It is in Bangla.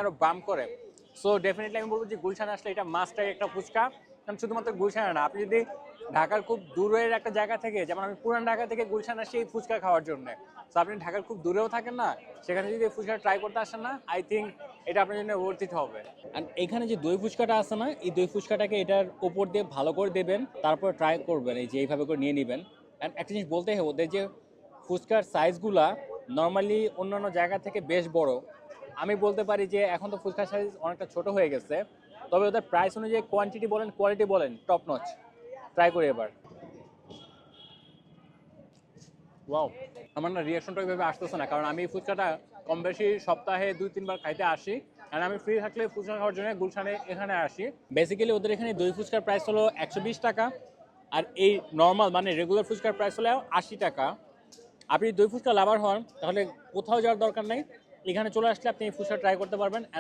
আরো বাম করে। সো ডেফিনেটলি আমি বলবো যে গুলশানে আসলে এটা মাস্ট একটা ফুচকা। কারণ শুধুমাত্র গুলশানে না, আপনি যদি ঢাকার খুব দূরের একটা জায়গা থেকে, যেমন আমি পুরান ঢাকা থেকে গুলশান আসি এই ফুচকা খাওয়ার জন্য, তো আপনি ঢাকার খুব দূরেও থাকেন না, সেখানে যদি এই ফুচকা ট্রাই করতে আসেন না, আই থিঙ্ক এটা আপনার জন্য ওর্থ ইট হবে। আর এখানে যে দই ফুচকাটা আছে না, এই দই ফুচকাটাকে এটার উপর দিয়ে ভালো করে দেবেন, তারপর ট্রাই করবেন, এই যে এইভাবে করে নিয়ে নেবেন। অ্যান্ড একটা জিনিস বলতে হবে, ওদের যে ফুচকার সাইজগুলা নর্মালি অন্যান্য জায়গা থেকে বেশ বড়। আমি বলতে পারি যে এখন তো ফুচকার সাইজ অনেকটা ছোট হয়ে গেছে, তবে ওদের প্রাইস অনুযায়ী কোয়ান্টিটি বলেন কোয়ালিটি বলেন টপ নচ। ট্রাই করি এবার। ওয়াও, আমার না রিয়াকশনটা ওইভাবে আসতেছে না, কারণ আমি এই ফুচকাটা কম বেশি সপ্তাহে 2-3 বার খাইতে আসি। আর আমি ফ্রি থাকলে ফুচকা খাওয়ার জন্য গুলশানে এখানে আসি। বেসিক্যালি ওদের এখানে দই ফুচকার প্রাইস হলো 120 টাকা, আর এই নর্মাল মানে রেগুলার ফুচকার প্রাইস হলো 80 টাকা। আপনি দই ফুচকা লাভার হন তাহলে কোথাও যাওয়ার দরকার নেই, এখানে চলে আসলে আপনি এই ফুচকা ট্রাই করতে পারবেন।